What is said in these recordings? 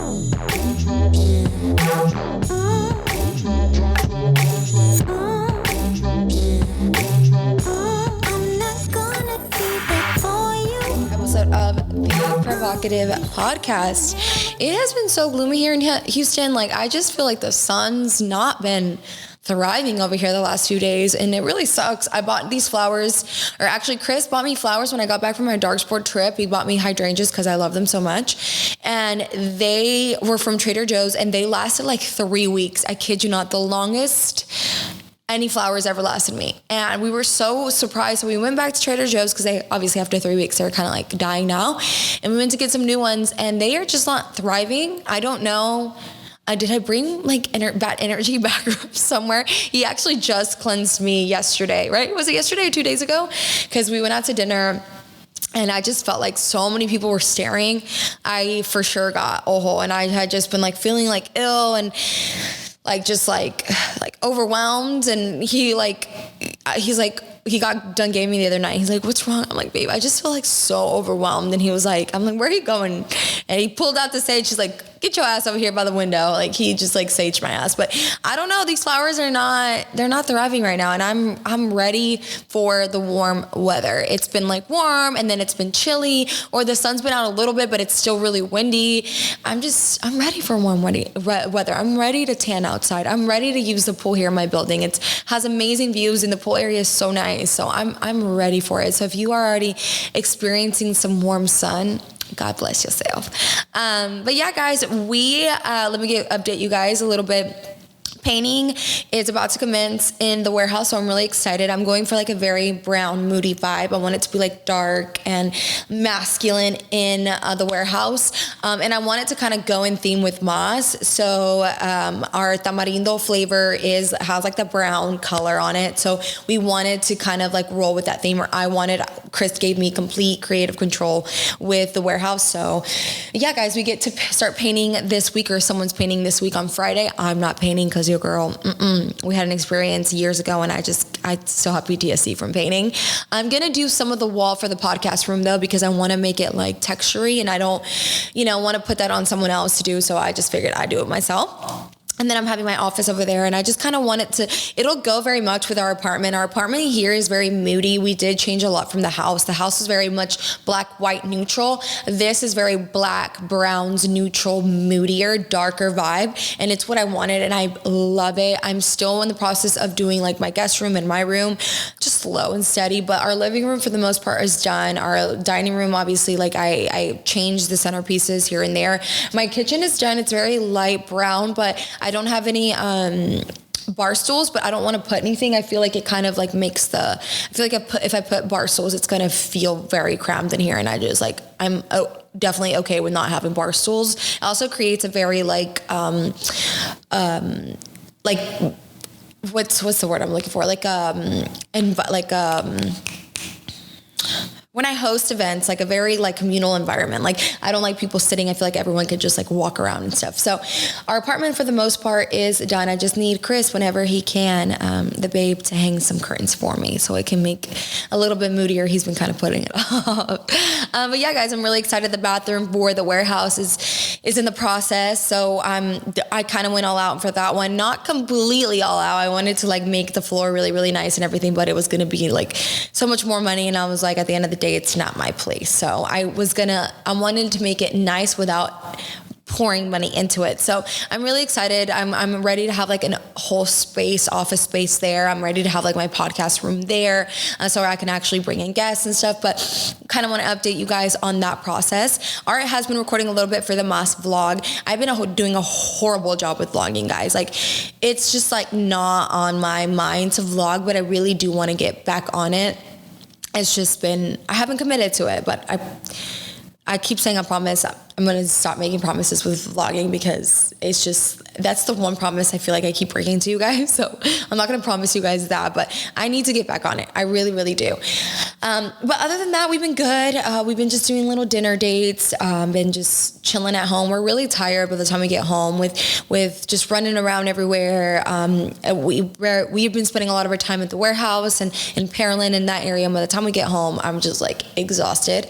Episode of the Provocative Podcast. It has been so gloomy here in Houston. Like, I just feel like the sun's not been thriving over here the last few days, and it really sucks. I bought these flowers, or actually Chris bought me flowers when I got back from my dark sport trip. He bought me hydrangeas because I love them so much, and they were from Trader Joe's, and they lasted like 3 weeks. I kid you not, the longest any flowers ever lasted me. And we were so surprised. So we went back to Trader Joe's because they obviously after 3 weeks, they're kind of like dying now. And we went to get some new ones, and they are just not thriving. I don't know. Did I bring like bad energy back from somewhere? He actually just cleansed me yesterday, right? Was it yesterday or 2 days ago? Because we went out to dinner, and I just felt like so many people were staring. I for sure got ojo, and I had just been like feeling like ill and like just like overwhelmed. And he's like, he got done gave me the other night. He's like, what's wrong? I'm like, babe, I just feel like so overwhelmed. And he was like, I'm like, where are you going? And he pulled out the sage. He's like, get your ass over here by the window. Like, he just like saged my ass. But I don't know. These flowers they're not thriving right now. And I'm ready for the warm weather. It's been like warm, and then it's been chilly, or the sun's been out a little bit, but it's still really windy. I'm ready for warm weather. I'm ready to tan outside. I'm ready to use the pool here in my building. It has amazing views, and the pool area is so nice. So I'm ready for it. So if you are already experiencing some warm sun, God bless yourself. But yeah, guys, let me update you guys a little bit. Painting is about to commence in the warehouse, so I'm really excited. I'm going for like a very brown, moody vibe. I want it to be like dark and masculine in the warehouse, and I want it to kind of go in theme with moss. So our tamarindo flavor has like the brown color on it, so we wanted to kind of like roll with that theme. Or Chris gave me complete creative control with the warehouse. So yeah, guys, we get to start painting this week, or someone's painting this week on Friday. I'm not painting because your girl, we had an experience years ago, and I still have PTSD from painting. I'm going to do some of the wall for the podcast room though, because I want to make it like textury, and I don't, want to put that on someone else to do. So I just figured I'd do it myself. And then I'm having my office over there, and I just kind of want it'll go very much with our apartment. Our apartment here is very moody. We did change a lot from the house. The house is very much black, white, neutral. This is very black, browns, neutral, moodier, darker vibe. And it's what I wanted, and I love it. I'm still in the process of doing like my guest room and my room, just slow and steady. But our living room for the most part is done. Our dining room, obviously, like I changed the centerpieces here and there. My kitchen is done. It's very light brown, but I don't have any bar stools, but I don't want to put anything. I feel like it kind of like if I put bar stools, it's going to feel very crammed in here. And I'm definitely okay with not having bar stools. It also creates a very what's the word I'm looking for? When I host events, like a very like communal environment. Like, I don't like people sitting. I feel like everyone could just like walk around and stuff. So our apartment for the most part is done. I just need Chris, whenever he can, the babe, to hang some curtains for me so it can make a little bit moodier. He's been kind of putting it off. But yeah, guys, I'm really excited. The bathroom for the warehouse is in the process. So I kind of went all out for that one. Not completely all out. I wanted to like make the floor really, really nice and everything, but it was going to be like so much more money. And I was like, at the end of the day, it's not my place. So I wanted to make it nice without pouring money into it. So I'm really excited. I'm ready to have like a whole office space there. I'm ready to have like my podcast room there, so I can actually bring in guests and stuff. But kind of want to update you guys on that process. Art has been recording a little bit for the Moss vlog. I've been doing a horrible job with vlogging, guys. Like, it's just like not on my mind to vlog, but I really do want to get back on it. It's just been, I haven't committed to it, but I keep saying I promise. I'm going to stop making promises with vlogging, because it's just, that's the one promise I feel like I keep breaking to you guys. So I'm not going to promise you guys that, but I need to get back on it. I really, really do. But other than that, we've been good. We've been just doing little dinner dates, been just chilling at home. We're really tired by the time we get home with just running around everywhere. We've been spending a lot of our time at the warehouse and in Pearland, in that area. And by the time we get home, I'm just like exhausted.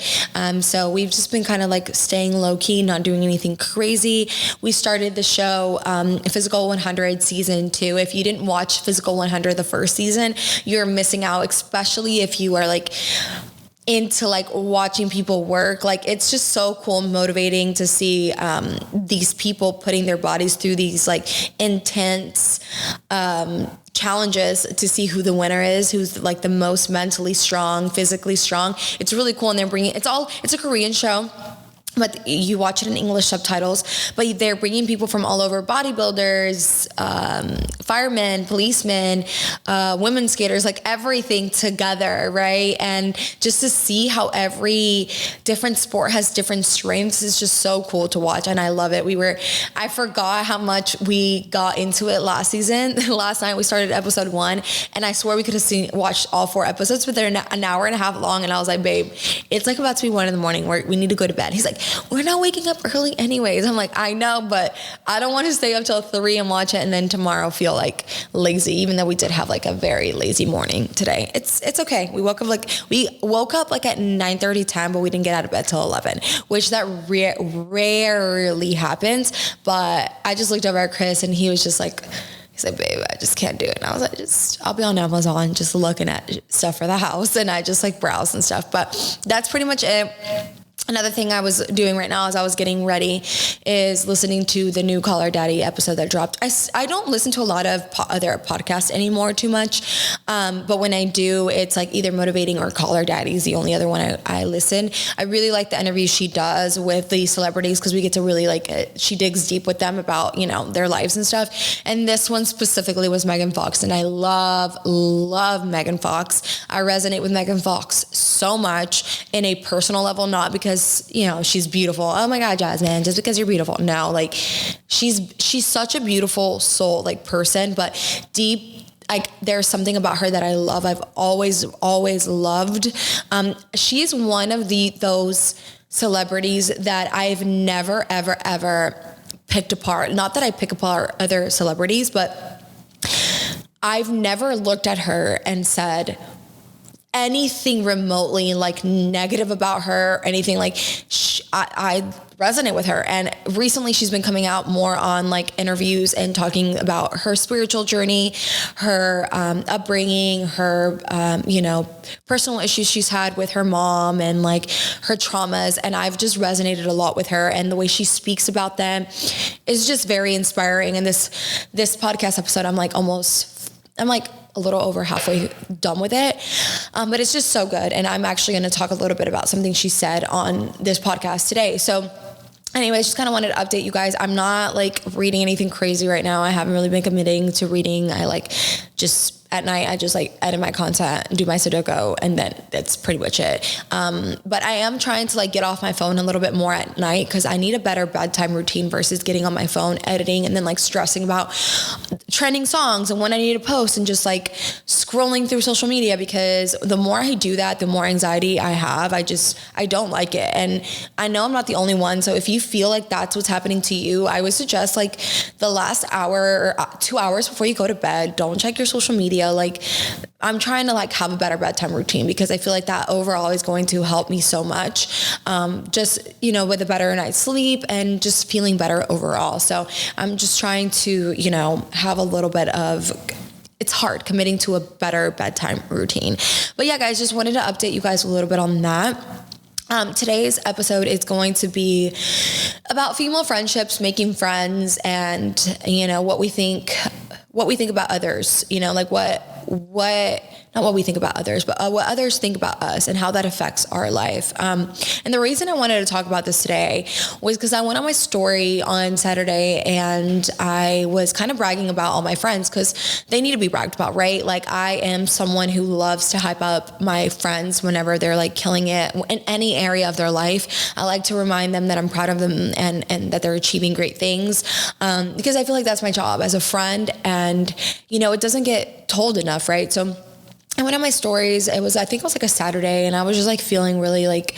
So we've just been kind of like staying low low key, not doing anything crazy. We started the show, Physical 100 season 2. If you didn't watch Physical 100 the first season, you're missing out, especially if you are like into like watching people work. Like, it's just so cool and motivating to see these people putting their bodies through these like intense challenges to see who the winner is, who's like the most mentally strong, physically strong. It's really cool. And they're bringing, it's a Korean show, but you watch it in English subtitles, but they're bringing people from all over, bodybuilders, firemen, policemen, women skaters, like everything together, right? And just to see how every different sport has different strengths is just so cool to watch. And I love it. I forgot how much we got into it last season. Last night we started episode 1, and I swear we could have watched all 4 episodes, but they're an hour and a half long. And I was like, babe, it's like about to be 1 a.m. We need to go to bed. He's like, we're not waking up early anyways. I'm like, I know, but I don't want to stay up till 3 and watch it and then tomorrow feel like lazy, even though we did have like a very lazy morning today. It's okay. We woke up like at 9:30, 10, but we didn't get out of bed till 11, which that rarely happens. But I just looked over at Chris and he was just like, he's like, babe, I just can't do it. And I was like, I'll be on Amazon just looking at stuff for the house. And I just like browse and stuff. But that's pretty much it. Another thing I was doing right now as I was getting ready is listening to the new Call Her Daddy episode that dropped. I don't listen to a lot of other podcasts anymore too much, but when I do, it's like either motivating or Call Her Daddy is the only other one I listen. I really like the interviews she does with the celebrities because we get to really she digs deep with them about, their lives and stuff. And this one specifically was Megan Fox, and I love Megan Fox. I resonate with Megan Fox so much in a personal level, not because she's beautiful. Oh my God, Jasmine, just because you're beautiful. No, like she's such a beautiful soul, like person, but deep, like there's something about her that I love. I've always loved. She's one of those celebrities that I've never, ever picked apart. Not that I pick apart other celebrities, but I've never looked at her and said anything remotely like negative about her or anything. Like I resonate with her, and recently she's been coming out more on like interviews and talking about her spiritual journey, her upbringing, her personal issues she's had with her mom and like her traumas, and I've just resonated a lot with her, and the way she speaks about them is just very inspiring. And this podcast episode, I'm like a little over halfway done with it. But it's just so good. And I'm actually going to talk a little bit about something she said on this podcast today. So anyways, just kind of wanted to update you guys. I'm not like reading anything crazy right now. I haven't really been committing to reading. At night, I just like edit my content, do my Sudoku, and then that's pretty much it. But I am trying to like get off my phone a little bit more at night because I need a better bedtime routine versus getting on my phone, editing, and then like stressing about trending songs and when I need to post and just like scrolling through social media, because the more I do that, the more anxiety I have. I don't like it. And I know I'm not the only one. So if you feel like that's what's happening to you, I would suggest like the last hour or 2 hours before you go to bed, don't check your social media. Like I'm trying to like have a better bedtime routine because I feel like that overall is going to help me so much. With a better night's sleep and just feeling better overall. So I'm just trying to, have a little bit of, it's hard committing to a better bedtime routine. But yeah, guys, just wanted to update you guys a little bit on that. Today's episode is going to be about female friendships, making friends, and what we think about others. Not what we think about others, but what others think about us and how that affects our life. And the reason I wanted to talk about this today was because I went on my story on Saturday and I was kind of bragging about all my friends because they need to be bragged about, right? Like I am someone who loves to hype up my friends whenever they're like killing it in any area of their life. I like to remind them that I'm proud of them and that they're achieving great things because I feel like that's my job as a friend, and it doesn't get told enough, right? So I went on my stories. I think it was like a Saturday, and I was just like feeling really like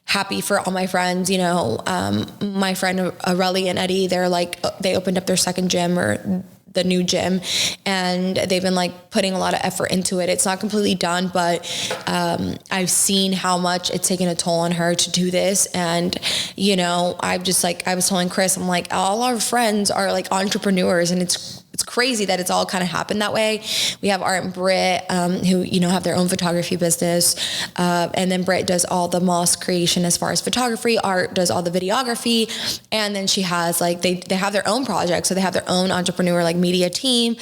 happy for all my friends. My friend Aurelie and Eddie, they opened up their second gym, or the new gym, and they've been like putting a lot of effort into it. It's not completely done, but I've seen how much it's taken a toll on her to do this. And, you know, I've just like, I was telling Chris, I'm like, all our friends are like entrepreneurs, and it's crazy that it's all kind of happened that way. We have Art and Britt, who, you know, have their own photography business. And then Britt does all the mosque creation as far as photography. Art does all the videography. And then she has like, they have their own projects. So they have their own entrepreneur, like media team.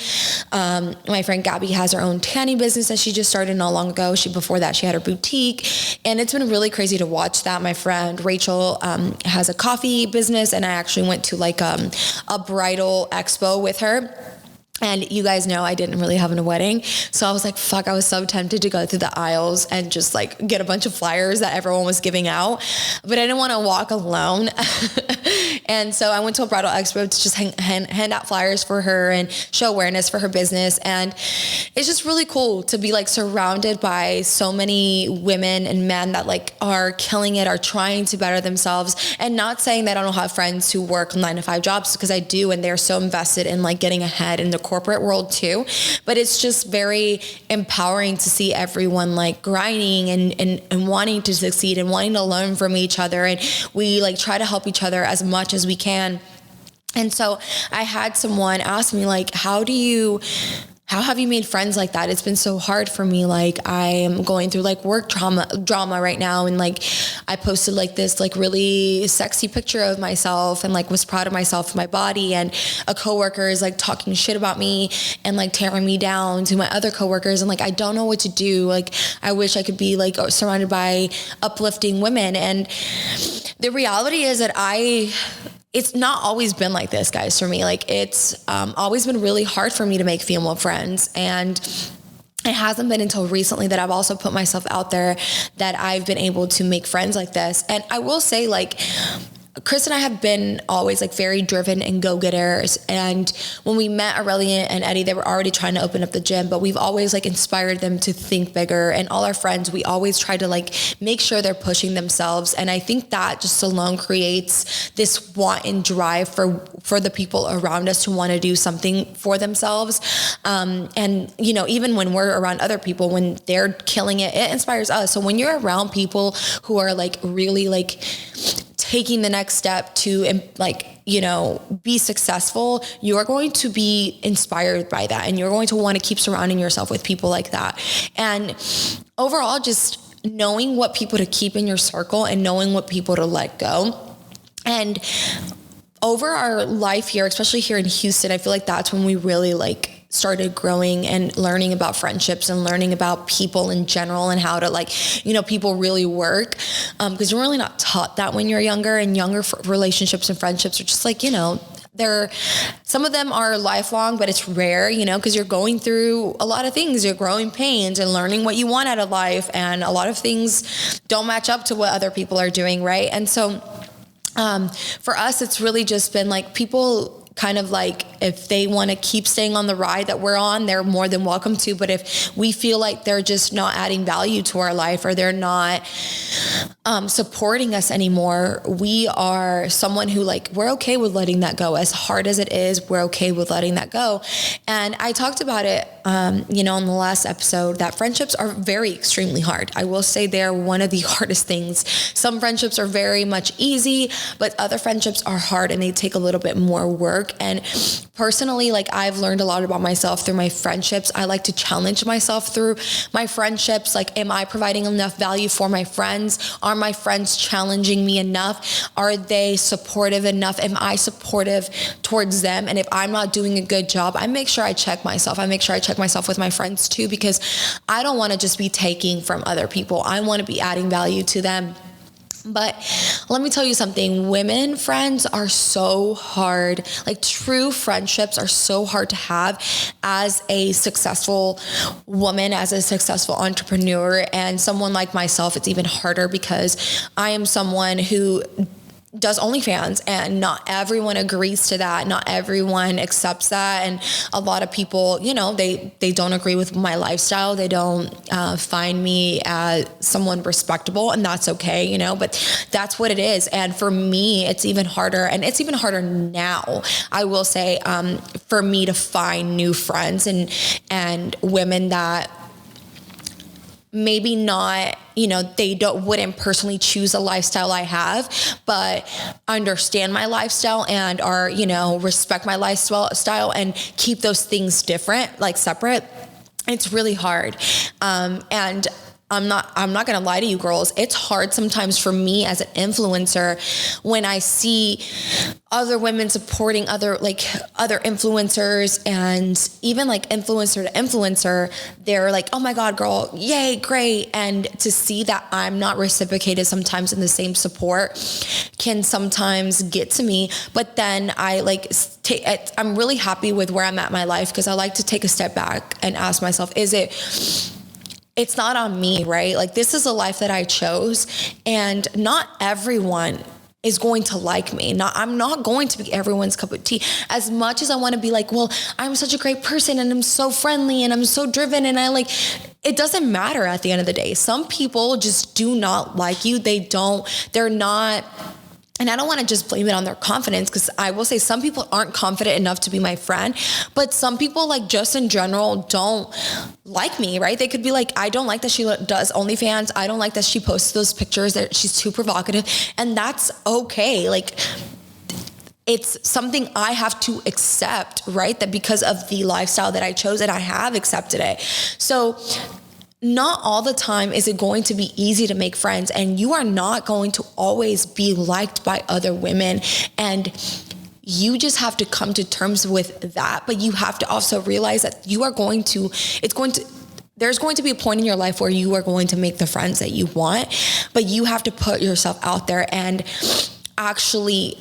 My friend Gabby has her own tanning business that she just started not long ago. Before that, she had her boutique. And it's been really crazy to watch that. My friend Rachel has a coffee business, and I actually went to like a bridal expo with her. And you guys know I didn't really have a wedding. So I was like, fuck, I was so tempted to go through the aisles and just like get a bunch of flyers that everyone was giving out. But I didn't want to walk alone. And so I went to a bridal expo to just hand out flyers for her and show awareness for her business. And it's just really cool to be like surrounded by so many women and men that like are killing it, are trying to better themselves. And not saying that I don't have friends who work 9-to-5 jobs, because I do. And they're so invested in like getting ahead in the corporate world too. But it's just very empowering to see everyone like grinding and wanting to succeed and wanting to learn from each other. And we like try to help each other as much as we can. And so I had someone ask me like, how have you made friends like that? It's been so hard for me. Like I am going through like work drama right now. And like I posted like this like really sexy picture of myself and like was proud of myself and my body. And a coworker is like talking shit about me and like tearing me down to my other coworkers. And like, I don't know what to do. Like I wish I could be like surrounded by uplifting women. And the reality is that it's not always been like this, guys, for me. Like it's always been really hard for me to make female friends. And it hasn't been until recently that I've also put myself out there that I've been able to make friends like this. And I will say, like, Chris and I have been always like very driven and go-getters. And when we met Aurelia and Eddie, they were already trying to open up the gym, but we've always like inspired them to think bigger. And all our friends, we always try to like make sure they're pushing themselves. And I think that just alone creates this want and drive for the people around us to want to do something for themselves. And, you know, even when we're around other people, when they're killing it, it inspires us. So when you're around people who are like really like taking the next step to like, you know, be successful, you're going to be inspired by that. And you're going to want to keep surrounding yourself with people like that. And overall, just knowing what people to keep in your circle and knowing what people to let go. And over our life here, especially here in Houston, I feel like that's when we really like started growing and learning about friendships and learning about people in general and how to like, you know, people really work. Because you're really not taught that when you're younger, and younger relationships and friendships are just like, you know, some of them are lifelong, but it's rare, you know, because you're going through a lot of things. You're growing pains and learning what you want out of life. And a lot of things don't match up to what other people are doing. Right. And so for us, it's really just been like people kind of like, if they want to keep staying on the ride that we're on, they're more than welcome to. But if we feel like they're just not adding value to our life, or they're not supporting us anymore, we are someone who like, we're okay with letting that go. As hard as it is, we're okay with letting that go. And I talked about it, you know, in the last episode, that friendships are very extremely hard. I will say they're one of the hardest things. Some friendships are very much easy, but other friendships are hard and they take a little bit more work. And personally, like I've learned a lot about myself through my friendships. I like to challenge myself through my friendships. Like, am I providing enough value for my friends? Are my friends challenging me enough? Are they supportive enough? Am I supportive towards them? And if I'm not doing a good job, I make sure I check myself. I make sure I check myself with my friends too, because I don't want to just be taking from other people. I want to be adding value to them. But let me tell you something, women friends are so hard. Like true friendships are so hard to have as a successful woman, as a successful entrepreneur. And someone like myself, it's even harder because I am someone who does OnlyFans, and not everyone agrees to that. Not everyone accepts that. And a lot of people, you know, they don't agree with my lifestyle. They don't find me as someone respectable, and that's okay, you know, but that's what it is. And for me, it's even harder, and it's even harder now, I will say, for me to find new friends and women that maybe not, you know, they wouldn't personally choose a lifestyle I have, but understand my lifestyle and are, you know, respect my lifestyle and keep those things different, like separate. It's really hard. And I'm not going to lie to you girls. It's hard sometimes for me as an influencer when I see other women supporting other influencers, and even like influencer to influencer, they're like, oh my God, girl, yay, great. And to see that I'm not reciprocated sometimes in the same support can sometimes get to me. But then I'm really happy with where I'm at in my life, because I like to take a step back and ask myself, it's not on me, right? Like, this is a life that I chose, and not everyone is going to like me. I'm not going to be everyone's cup of tea. As much as I want to be like, well, I'm such a great person and I'm so friendly and I'm so driven, and it doesn't matter at the end of the day. Some people just do not like you. They're not. And I don't want to just blame it on their confidence, because I will say some people aren't confident enough to be my friend, but some people, like, just in general don't like me, right? They could be like, I don't like that she does OnlyFans. I don't like that she posts those pictures, that she's too provocative. And that's okay. Like, it's something I have to accept, right? That because of the lifestyle that I chose, and I have accepted it. So not all the time is it going to be easy to make friends, and you are not going to always be liked by other women, and you just have to come to terms with that. But you have to also realize that there's going to be a point in your life where you are going to make the friends that you want, but you have to put yourself out there and actually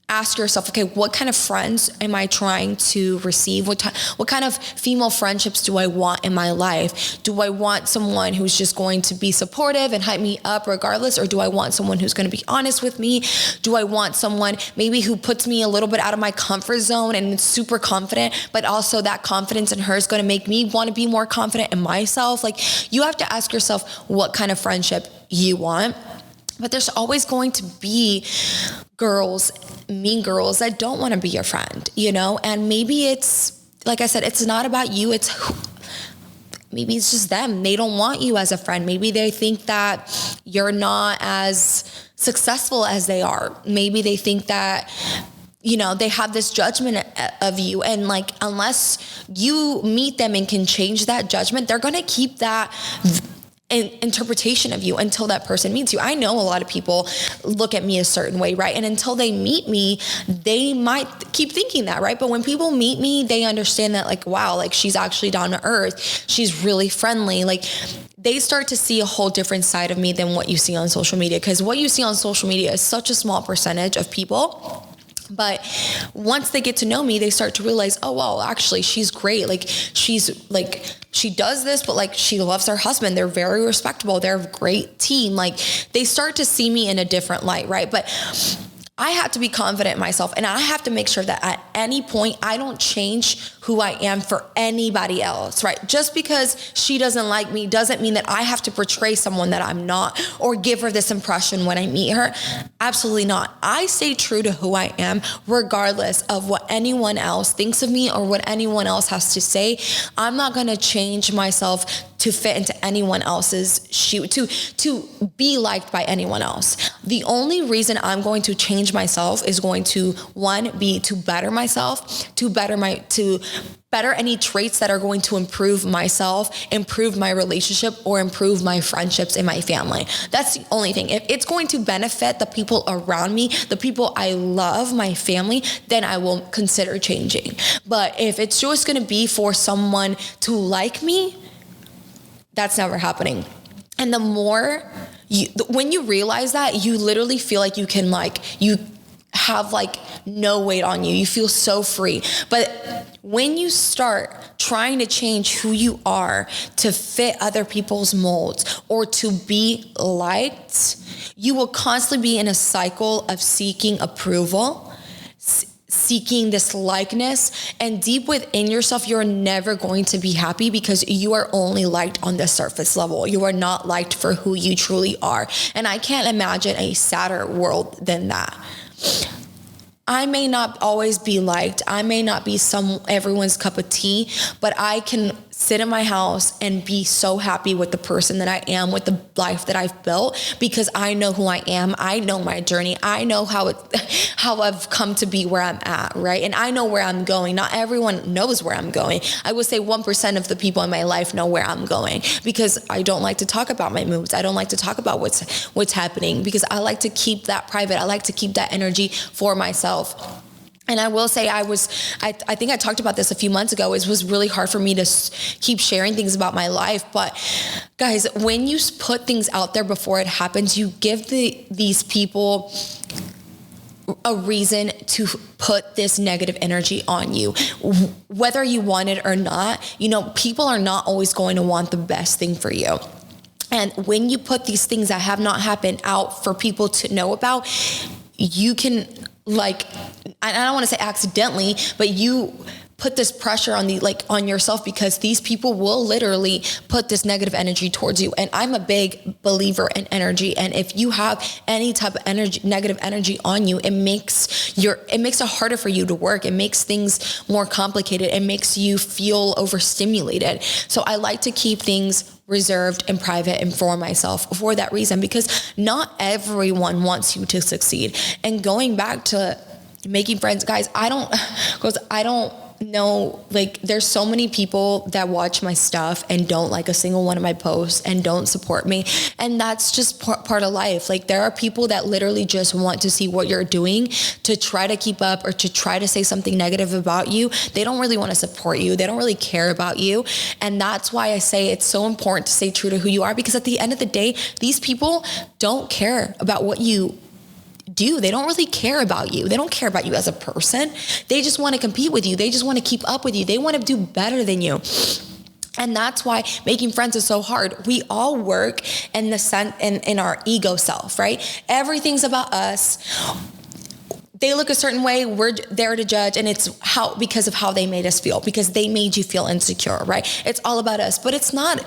ask yourself, okay, what kind of friends am I trying to receive? What kind of female friendships do I want in my life? Do I want someone who's just going to be supportive and hype me up regardless? Or do I want someone who's going to be honest with me? Do I want someone maybe who puts me a little bit out of my comfort zone and is super confident, but also that confidence in her is going to make me want to be more confident in myself? Like, you have to ask yourself what kind of friendship you want. But there's always going to be mean girls that don't want to be your friend, you know? And maybe it's, like I said, it's not about you. Maybe it's just them. They don't want you as a friend. Maybe they think that you're not as successful as they are. Maybe they think that, you know, they have this judgment of you. And like, unless you meet them and can change that judgment, they're going to keep that interpretation of you until that person meets you. I know a lot of people look at me a certain way, right? And until they meet me, they might keep thinking that, right? But when people meet me, they understand that, like, wow, like, she's actually down to earth. She's really friendly. Like, they start to see a whole different side of me than what you see on social media, because what you see on social media is such a small percentage of people. But once they get to know me, they start to realize, oh, well, actually, she's great. Like, she does this, but like, she loves her husband. They're very respectable. They're a great team. Like, they start to see me in a different light, right? But I have to be confident in myself, and I have to make sure that at any point I don't change who I am for anybody else, right? Just because she doesn't like me doesn't mean that I have to portray someone that I'm not, or give her this impression when I meet her. Absolutely not. I stay true to who I am, regardless of what anyone else thinks of me or what anyone else has to say. I'm not going to change myself to fit into anyone else's shoe, to be liked by anyone else. The only reason I'm going to change myself is going to, one, be to better myself, to better any traits that are going to improve myself, improve my relationship, or improve my friendships in my family. That's the only thing. If it's going to benefit the people around me, the people I love, my family, then I will consider changing. But if it's just going to be for someone to like me, that's never happening. And when you realize that, you literally feel like you have like no weight on you. You feel so free. But when you start trying to change who you are to fit other people's molds or to be liked, you will constantly be in a cycle of seeking approval, seeking this likeness, and deep within yourself, you're never going to be happy because you are only liked on the surface level. You are not liked for who you truly are. And I can't imagine a sadder world than that. I may not always be liked. I may not be everyone's cup of tea, but I can sit in my house and be so happy with the person that I am, with the life that I've built, because I know who I am. I know my journey. I know how I've come to be where I'm at, right? And I know where I'm going. Not everyone knows where I'm going. I would say 1% of the people in my life know where I'm going, because I don't like to talk about my moves. I don't like to talk about what's happening, because I like to keep that private. I like to keep that energy for myself. And I will say I think I talked about this a few months ago. It was really hard for me to keep sharing things about my life. But guys, when you put things out there before it happens, you give these people a reason to put this negative energy on you, whether you want it or not. People are not always going to want the best thing for you. And when you put these things that have not happened out for people to know about, you can, I don't want to say accidentally, but you put this pressure on yourself, because these people will literally put this negative energy towards you. And I'm a big believer in energy. And if you have any type of negative energy on you, it makes it harder for you to work. It makes things more complicated. It makes you feel overstimulated. So I like to keep things reserved and private and for myself for that reason, because not everyone wants you to succeed. And going back to making friends, guys, I don't know, there's so many people that watch my stuff and don't like a single one of my posts and don't support me. And that's just part of life. There are people that literally just want to see what you're doing to try to keep up or to try to say something negative about you. They don't really want to support you. They don't really care about you. And that's why I say it's so important to stay true to who you are, because at the end of the day, these people don't care about what you do. They don't really care about you. They don't care about you as a person. They just want to compete with you. They just want to keep up with you. They want to do better than you. And that's why making friends is so hard. We all work in our ego self, right? Everything's about us. They look a certain way, we're there to judge, and it's because of how they made us feel, because they made you feel insecure, right? It's all about us, but it's not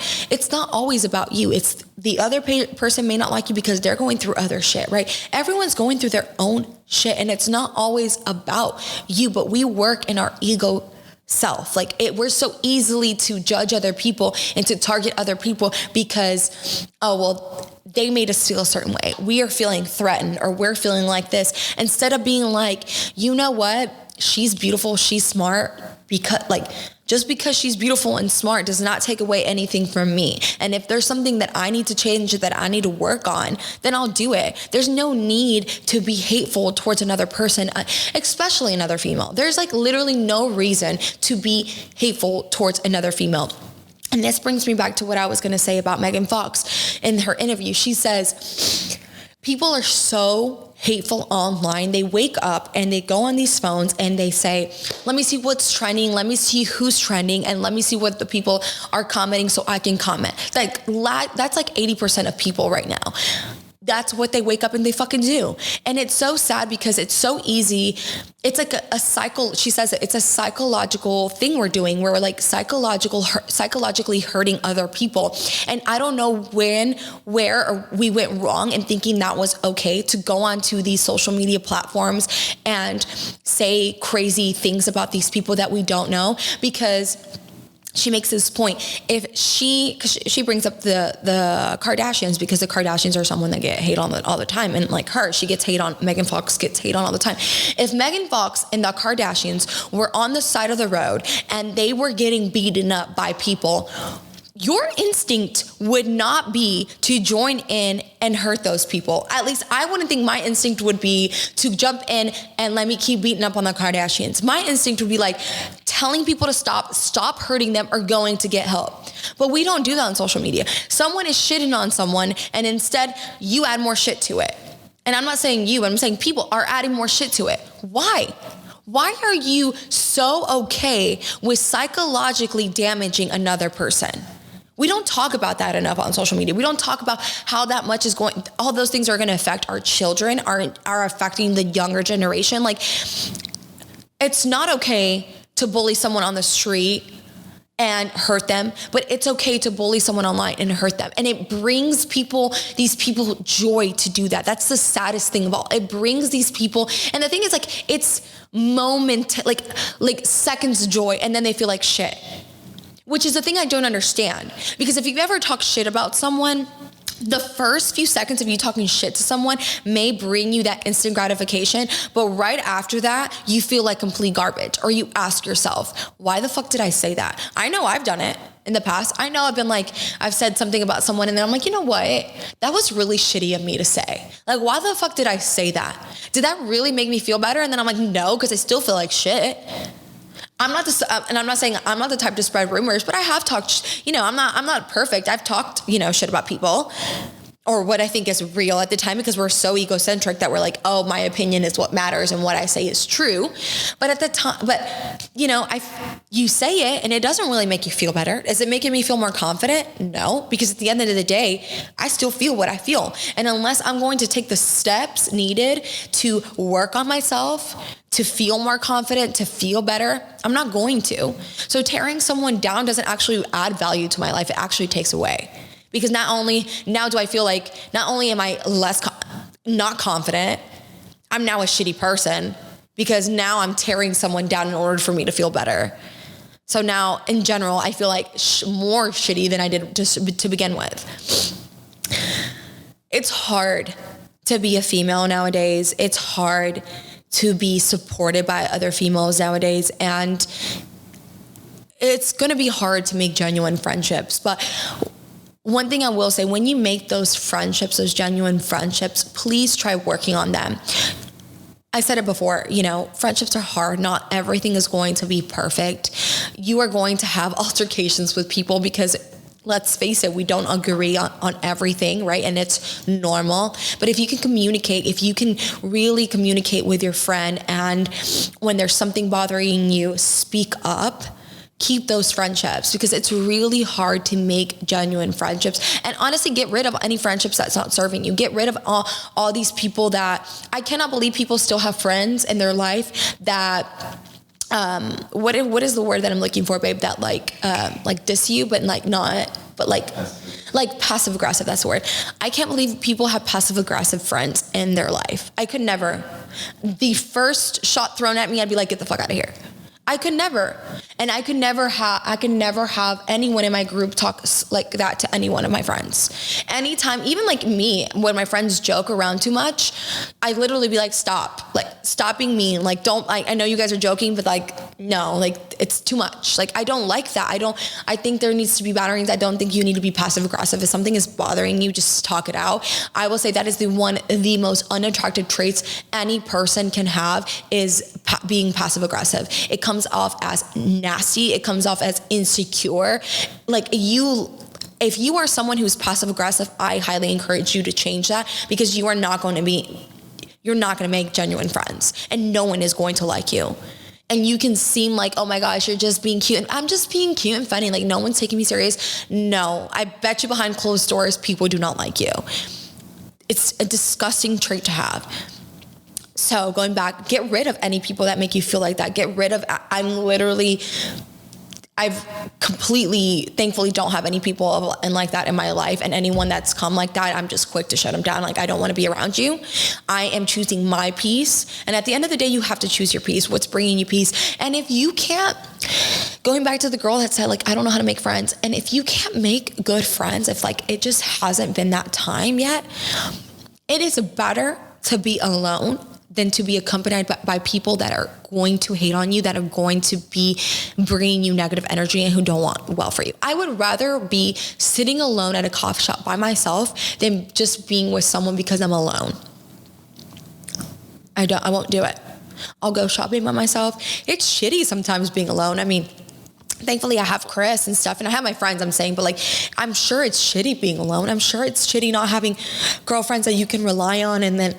always about you. It's the other person may not like you because they're going through other shit, right? Everyone's going through their own shit, and it's not always about you, but we work in our ego self. We're so easily to judge other people and to target other people because, they made us feel a certain way. We are feeling threatened, or we're feeling like this, instead of being like, you know what? She's beautiful. She's smart. Just because she's beautiful and smart does not take away anything from me. And if there's something that I need to change, that I need to work on, then I'll do it. There's no need to be hateful towards another person, especially another female. There's literally no reason to be hateful towards another female. And this brings me back to what I was going to say about Megan Fox in her interview. She says, people are so hateful online. They wake up and they go on these phones and they say, let me see what's trending. Let me see who's trending. And let me see what the people are commenting so I can comment. That's 80% of people right now. That's what they wake up and they fucking do. And it's so sad because it's so easy. It's like a cycle. She says it's a psychological thing we're doing. We're psychologically hurting other people. And I don't know where we went wrong in thinking that was okay to go onto these social media platforms and say crazy things about these people that we don't know, because she makes this point. Cause she brings up the Kardashians, because the Kardashians are someone that get hate on all the time. And she gets hate on, Megan Fox gets hate on all the time. If Megan Fox and the Kardashians were on the side of the road and they were getting beaten up by people, your instinct would not be to join in and hurt those people. At least I wouldn't think my instinct would be to jump in and let me keep beating up on the Kardashians. My instinct would be telling people to stop hurting them, or going to get help. But we don't do that on social media. Someone is shitting on someone and instead you add more shit to it. and I'm not saying you, I'm saying people are adding more shit to it. Why? Why are you so okay with psychologically damaging another person? We don't talk about that enough on social media. We don't talk about how that much is going, all those things are going to affect our children, are affecting the younger generation. Like, it's not okay to bully someone on the street and hurt them, but it's okay to bully someone online and hurt them. And it brings these people joy to do that. That's the saddest thing of all. It brings these people, and the thing is, like, it's like seconds joy, and then they feel like shit, which is the thing I don't understand. Because if you've ever talked shit about someone, the first few seconds of you talking shit to someone may bring you that instant gratification, but right after that, you feel like complete garbage, or you ask yourself, why the fuck did I say that? I know I've done it in the past. I know I've been like, I've said something about someone and then I'm like, you know what? That was really shitty of me to say. Like, why the fuck did I say that? Did that really make me feel better? And then I'm like, no, because I still feel like shit. I'm not and I'm not saying I'm not the type to spread rumors, but I have talked, I'm not perfect. I've talked, shit about people, or what I think is real at the time, because we're so egocentric that we're like, oh, my opinion is what matters and what I say is true. But at the time, you say it and it doesn't really make you feel better. Is it making me feel more confident? No, because at the end of the day, I still feel what I feel. And unless I'm going to take the steps needed to work on myself, to feel more confident, to feel better, I'm not going to. So tearing someone down doesn't actually add value to my life. It actually takes away. Because now do I feel like not only am I not confident, I'm now a shitty person, because now I'm tearing someone down in order for me to feel better. So now in general, I feel like more shitty than I did to begin with. It's hard to be a female nowadays. It's hard to be supported by other females nowadays. And it's going to be hard to make genuine friendships. But one thing I will say, when you make those friendships, those genuine friendships, please try working on them. I said it before, friendships are hard. Not everything is going to be perfect. You are going to have altercations with people because, let's face it, we don't agree on everything, right? And it's normal. But if you can communicate, if you can really communicate with your friend, and when there's something bothering you, speak up. Keep those friendships, because it's really hard to make genuine friendships. And honestly, get rid of any friendships that's not serving you. Get rid of all these people that, I cannot believe people still have friends in their life that, what is the word that I'm looking for, babe? That like diss you, but like passive aggressive, that's the word. I can't believe people have passive aggressive friends in their life. I could never. The first shot thrown at me, I'd be like, get the fuck out of here. I could never. And I could never have anyone in my group talk like that to any one of my friends. Anytime, even like me, when my friends joke around too much, I literally be like, stop being mean. Like, I know you guys are joking, but like, no, like it's too much. Like, I don't like that. I think there needs to be boundaries. I don't think you need to be passive aggressive. If something is bothering you, just talk it out. I will say that is the most unattractive traits any person can have, is being passive aggressive. It comes off as nasty. It comes off as insecure. Like, if you are someone who's passive aggressive, I highly encourage you to change that, because you're not going to make genuine friends, and no one is going to like you. And you can seem like, oh my gosh, you're just being cute. And I'm just being cute and funny. Like, no one's taking me serious. No, I bet you behind closed doors, people do not like you. It's a disgusting trait to have. So going back, get rid of any people that make you feel like that. Get rid of, I've completely, thankfully, don't have any people like that in my life. And anyone that's come like that, I'm just quick to shut them down. Like, I don't want to be around you. I am choosing my peace. And at the end of the day, you have to choose your peace. What's bringing you peace? And if you can't, going back to the girl that said, like, I don't know how to make friends. And if you can't make good friends, if like it just hasn't been that time yet, it is better to be alone than to be accompanied by people that are going to hate on you, that are going to be bringing you negative energy and who don't want well for you. I would rather be sitting alone at a coffee shop by myself than just being with someone because I'm alone. I won't do it. I'll go shopping by myself. It's shitty sometimes being alone. I mean, thankfully I have Chris and stuff, and I have my friends, I'm saying, but like, I'm sure it's shitty being alone. I'm sure it's shitty not having girlfriends that you can rely on, and then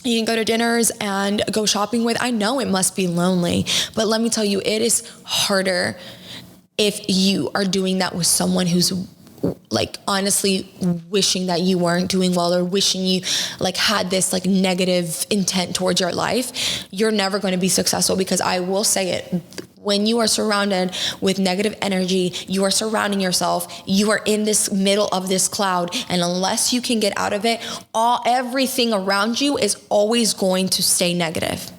you can go to dinners and go shopping with. I know it must be lonely, but let me tell you, it is harder if you are doing that with someone who's like honestly wishing that you weren't doing well, or wishing you like had this like negative intent towards your life. You're never going to be successful, because I will say it, when you are surrounded with negative energy, you are surrounding yourself, you are in this middle of this cloud, and unless you can get out of it, everything around you is always going to stay negative.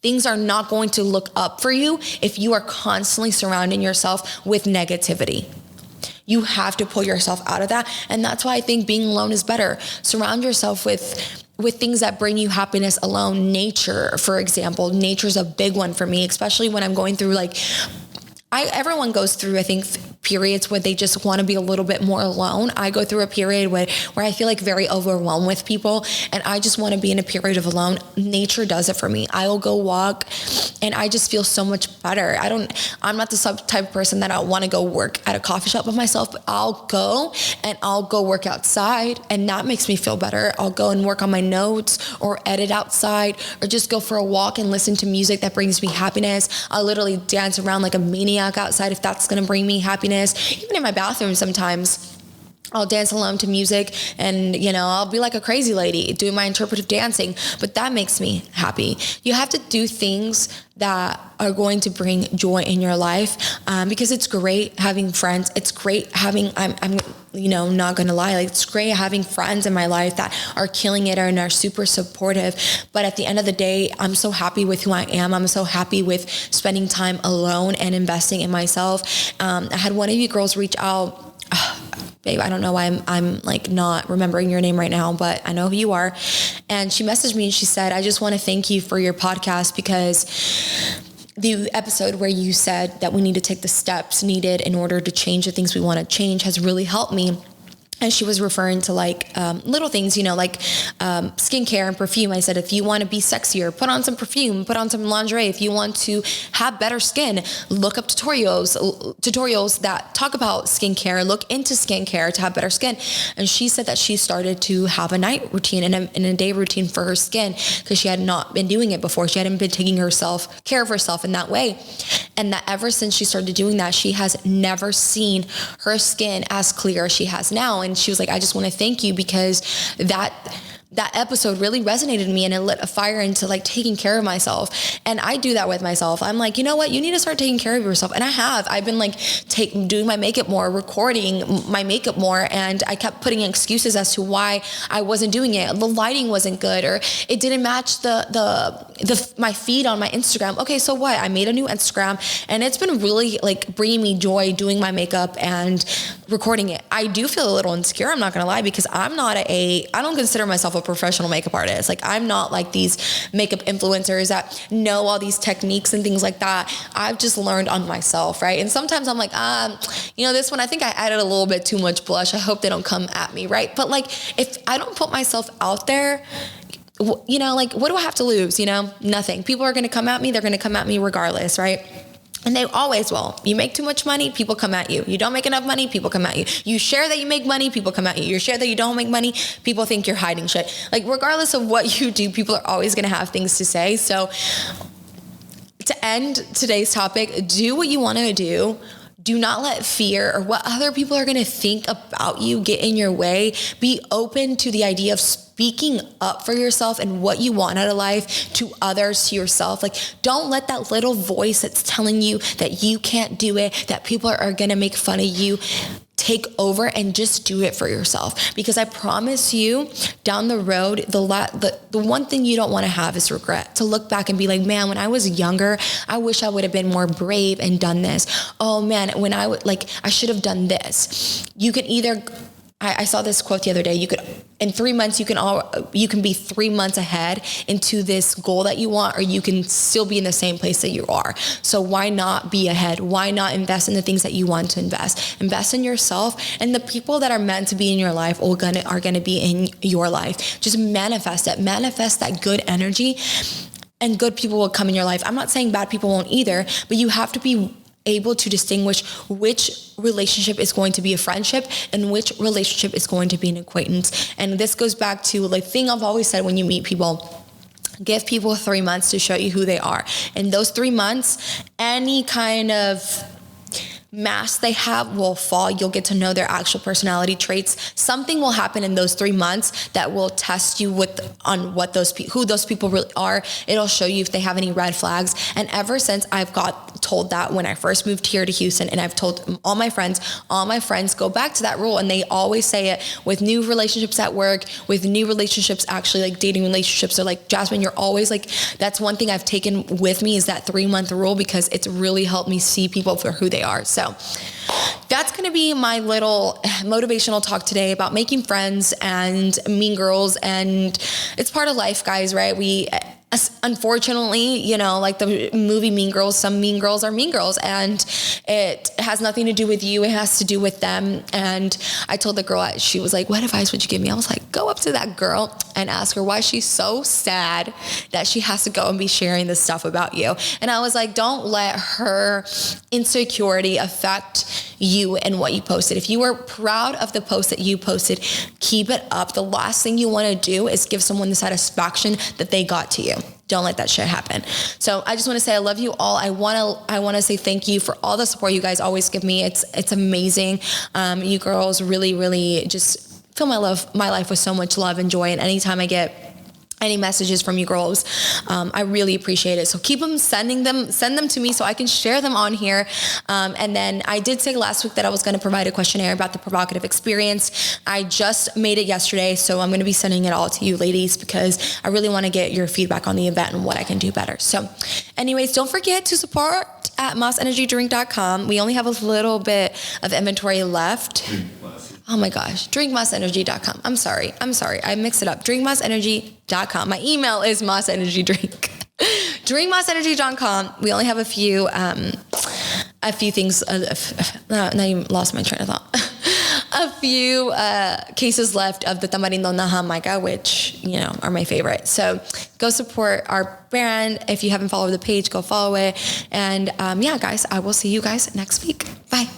Things are not going to look up for you if you are constantly surrounding yourself with negativity. You have to pull yourself out of that. And that's why I think being alone is better. Surround yourself with things that bring you happiness alone. Nature, for example. Nature's a big one for me, especially when I'm going through everyone goes through, I think, periods where they just want to be a little bit more alone. I go through a period where I feel like very overwhelmed with people, and I just want to be in a period of alone. Nature does it for me. I will go walk and I just feel so much better. I'm not the type of person that I want to go work at a coffee shop with myself, but I'll go work outside, and that makes me feel better. I'll go and work on my notes or edit outside, or just go for a walk and listen to music that brings me happiness. I'll literally dance around like a maniac outside if that's going to bring me happiness. Even in my bathroom sometimes, I'll dance alone to music, and I'll be like a crazy lady doing my interpretive dancing, but that makes me happy. You have to do things that are going to bring joy in your life, because it's great having friends. It's great having, I'm not gonna lie, like it's great having friends in my life that are killing it and are super supportive. But at the end of the day, I'm so happy with who I am. I'm so happy with spending time alone and investing in myself. I had one of you girls reach out. Babe, I don't know why I'm like not remembering your name right now, but I know who you are. And she messaged me and she said, I just want to thank you for your podcast, because the episode where you said that we need to take the steps needed in order to change the things we want to change has really helped me. And she was referring to little things, skincare and perfume. I said, if you want to be sexier, put on some perfume, put on some lingerie. If you want to have better skin, look up tutorials that talk about skincare, look into skincare to have better skin. And she said that she started to have a night routine and a day routine for her skin, because she had not been doing it before. She hadn't been taking care of herself in that way. And that ever since she started doing that, she has never seen her skin as clear as she has now. And she was like, I just want to thank you, because that episode really resonated in me, and it lit a fire into taking care of myself. And I do that with myself. I'm like, you know what? You need to start taking care of yourself. And I've been doing my makeup more, recording my makeup more. And I kept putting excuses as to why I wasn't doing it. The lighting wasn't good, or it didn't match my feed on my Instagram. Okay, so what? I made a new Instagram, and it's been really bringing me joy doing my makeup and recording it. I do feel a little insecure, I'm not gonna lie, because I don't consider myself a professional makeup artist. I'm not like these makeup influencers that know all these techniques and things like that. I've just learned on myself, right? And sometimes I'm like, this one, I think I added a little bit too much blush. I hope they don't come at me, right? But if I don't put myself out there, what do I have to lose? Nothing. People are going to come at me. They're going to come at me regardless, right? And they always will. You make too much money, people come at you. You don't make enough money, people come at you. You share that you make money, people come at you. You share that you don't make money, people think you're hiding shit. Regardless of what you do, people are always going to have things to say. So to end today's topic, do what you want to do. Do not let fear or what other people are going to think about you get in your way. Be open to the idea of speaking up for yourself and what you want out of life to others, to yourself. Don't let that little voice that's telling you that you can't do it, that people are going to make fun of you, take over, and just do it for yourself. Because I promise you, down the road, the one thing you don't want to have is regret. To look back and be like, man, when I was younger, I wish I would have been more brave and done this. Oh man, when I should have done this. You can either, I saw this quote the other day. In 3 months, you can be 3 months ahead into this goal that you want, or you can still be in the same place that you are. So why not be ahead? Why not invest in the things that you want to invest? Invest in yourself, and the people that are meant to be in your life are gonna be in your life. Just manifest it. Manifest that good energy, and good people will come in your life. I'm not saying bad people won't either, but you have to be able to distinguish which relationship is going to be a friendship and which relationship is going to be an acquaintance. And this goes back to the thing I've always said: when you meet people, Give people 3 months to show you who they are. In those 3 months, any kind of mask they have will fall. You'll get to know their actual personality traits. Something will happen in those 3 months that will test you on what who those people really are. It'll show you if they have any red flags. And ever since I've got told that when I first moved here to Houston, and I've told all my friends go back to that rule, and they always say it with new relationships at work, with new relationships, actually like dating relationships. They're like, Jasmine, you're always like, that's one thing I've taken with me is that 3-month rule, because it's really helped me see people for who they are. So that's going to be my little motivational talk today about making friends and mean girls. And it's part of life, guys, right? Unfortunately, like the movie Mean Girls, some mean girls are mean girls, and it has nothing to do with you. It has to do with them. And I told the girl, she was like, what advice would you give me? I was like, go up to that girl and ask her why she's so sad that she has to go and be sharing this stuff about you. And I was like, don't let her insecurity affect you and what you posted. If you were proud of the post that you posted, keep it up. The last thing you want to do is give someone the satisfaction that they got to you. Don't let that shit happen. So I just want to say I love you all. I want to say thank you for all the support you guys always give me. It's amazing. You girls really, really just fill my life with so much love and joy. And anytime I get any messages from you girls, I really appreciate it. So keep send them to me so I can share them on here. And then I did say last week that I was going to provide a questionnaire about the provocative experience. I just made it yesterday, so I'm going to be sending it all to you ladies because I really want to get your feedback on the event and what I can do better. So anyways, don't forget to support at mossenergydrink.com. We only have a little bit of inventory left. Oh my gosh, drinkmossenergy.com. I'm sorry. I mixed it up. Drinkmossenergy.com. My email is mossenergydrink. Drinkmossenergy.com. We only have a few things. Now you lost my train of thought. A few cases left of the tamarindo na Jamaica, which, are my favorite. So go support our brand. If you haven't followed the page, go follow it. And yeah, guys, I will see you guys next week. Bye.